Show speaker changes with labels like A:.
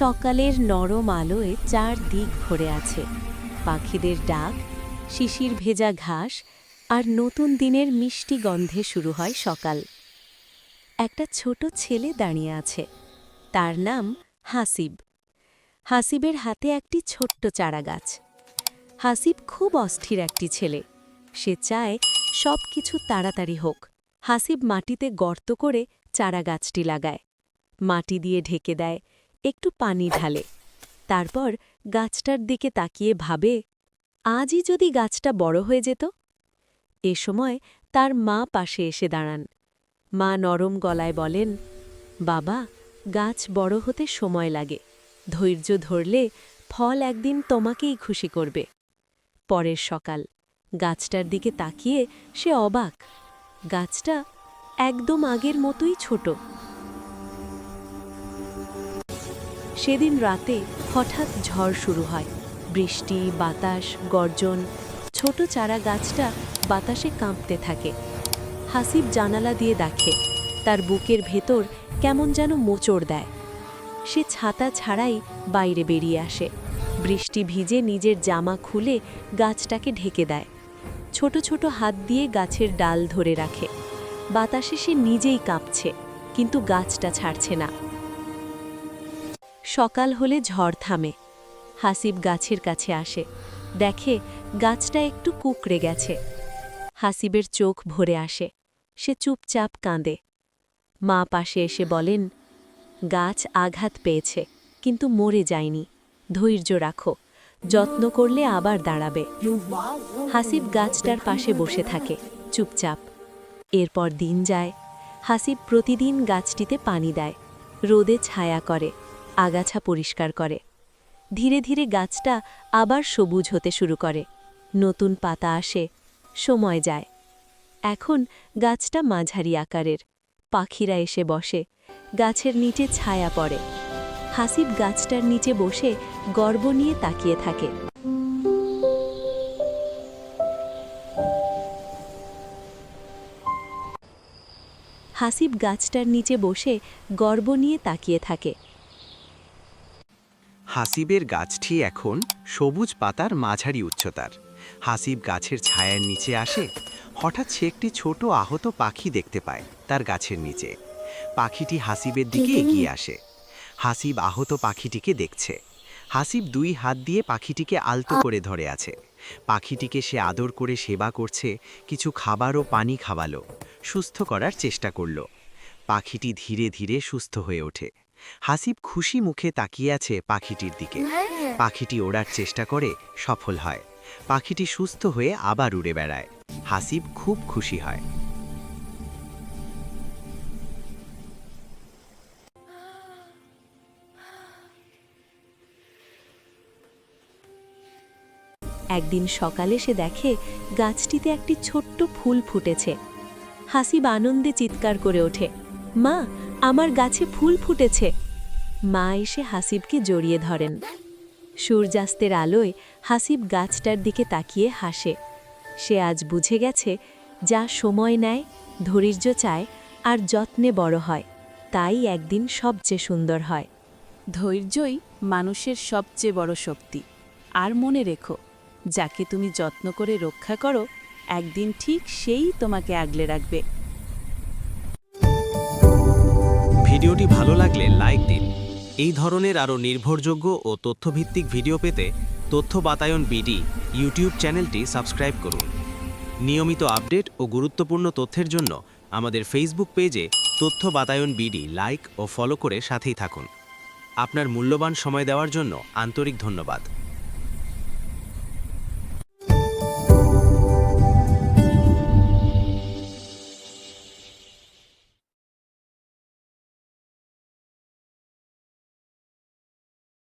A: সকালের নরম আলোয় চারদিক ভরে আছে, পাখিদের ডাক, শিশির ভেজা ঘাস আর নতুন দিনের মিষ্টি গন্ধে শুরু হয় সকাল। একটা ছোট ছেলে দাঁড়িয়ে আছে, তার নাম হাসিব। হাসিবের হাতে একটি ছোট্ট চারাগাছ। হাসিব খুব অস্থির একটি ছেলে, সে চায় সব কিছু তাড়াতাড়ি হোক। হাসিব মাটিতে গর্ত করে চারাগাছটি লাগায়, মাটি দিয়ে ঢেকে দেয়, একটু পানি ঢালে, তারপর গাছটার দিকে তাকিয়ে ভাবে, আজই যদি গাছটা বড় হয়ে যেত। এ সময় তার মা পাশে এসে দাঁড়ান। মা নরম গলায় বলেন, বাবা, গাছ বড় হতে সময় লাগে, ধৈর্য ধরলে ফল একদিন তোমাকেই খুশি করবে। পরের সকাল, গাছটার দিকে তাকিয়ে সে অবাক, গাছটা একদম আগের মতোই ছোট। সেদিন রাতে হঠাৎ ঝড় শুরু হয়, বৃষ্টি, বাতাস, গর্জন। ছোট চারা গাছটা বাতাসে কাঁপতে থাকে। হাসিব জানালা দিয়ে দেখে, তার বুকের ভেতর কেমন যেন মোচড় দেয়। সে ছাতা ছাড়াই বাইরে বেরিয়ে আসে, বৃষ্টি ভিজে নিজের জামা খুলে গাছটাকে ঢেকে দেয়। ছোট ছোট হাত দিয়ে গাছের ডাল ধরে রাখে। বাতাসে সে নিজেই কাঁপছে, কিন্তু গাছটা ছাড়ছে না। সকাল হলে ঝড় থামে। হাসিব গাছের কাছে আসে, দেখে গাছটা একটু কুঁকড়ে গেছে। হাসিবের চোখ ভরে আসে, সে চুপচাপ কাঁদে। মা পাশে এসে বলেন, গাছ আঘাত পেয়েছে, কিন্তু মরে যায়নি, ধৈর্য রাখো, যত্ন করলে আবার দাঁড়াবে। হাসিব গাছটার পাশে বসে থাকে, চুপচাপ। এরপর দিন যায়। হাসিব প্রতিদিন গাছটিতে পানি দেয়, রোদে ছায়া করে, আগাছা পরিষ্কার করে। ধীরে ধীরে গাছটা আবার সবুজ হতে শুরু করে, নতুন পাতা আসে, সময় যায়। এখন গাছটা মাঝারি আকারের, পাখিরা এসে বসে, গাছের নিচে ছায়া পড়ে। হাসিব গাছটার নিচে বসে গর্ব নিয়ে তাকিয়ে থাকে। হাসিব গাছটার নিচে বসে গর্ব নিয়ে তাকিয়ে থাকে।
B: হাসিবের গাছটি এখন সবুজ পাতার মাঝারি উচ্চতার। হাসিব গাছের ছায়ার নিচে আসে। হঠাৎ সে একটি ছোট আহত পাখি দেখতে পায় তার গাছের নিচে। পাখিটি হাসিবের দিকে এগিয়ে আসে। হাসিব আহত পাখিটিকে দেখছে। হাসিব দুই হাত দিয়ে পাখিটিকে আলতো করে ধরে আছে। পাখিটিকে সে আদর করে সেবা করছে, কিছু খাবার ও পানি খাওয়ালো, সুস্থ করার চেষ্টা করল। পাখিটি ধীরে ধীরে সুস্থ হয়ে ওঠে। হাসিব খুশি মুখে তাকিয়ে আছে পাখিটির দিকে। পাখিটি ওড়ার চেষ্টা করে, সফল হয়। পাখিটি সুস্থ হয়ে আবার উড়ে বেড়ায়। হাসিব খুব খুশি হয়।
A: একদিন সকালে সে দেখে গাছটিতে একটি ছোট্ট ফুল ফুটেছে। হাসিব আনন্দে চিৎকার করে ওঠে, মা, আমার গাছে ফুল ফুটেছে। মা এসে হাসিবকে জড়িয়ে ধরেন। সূর্যাস্তের আলোয় হাসিব গাছটার দিকে তাকিয়ে হাসে। সে আজ বুঝে গেছে, যা সময় নেয়, ধৈর্য চায় আর যত্নে বড় হয়, তাই একদিন সবচেয়ে সুন্দর হয়।
C: ধৈর্যই মানুষের সবচেয়ে বড় শক্তি। আর মনে রেখো, যাকে তুমি যত্ন করে রক্ষা করো, একদিন ঠিক সেই তোমাকে আগলে রাখবে।
D: ভিডিওটি ভালো লাগলে লাইক দিন। এই ধরনের আরও নির্ভরযোগ্য ও তথ্যভিত্তিক ভিডিও পেতে তথ্য বাতায়ন বিডি ইউটিউব চ্যানেলটি সাবস্ক্রাইব করুন। নিয়মিত আপডেট ও গুরুত্বপূর্ণ তথ্যের জন্য আমাদের ফেসবুক পেজে তথ্য বাতায়ন বিডি লাইক ও ফলো করে সাথেই থাকুন। আপনার মূল্যবান সময় দেওয়ার জন্য আন্তরিক ধন্যবাদ।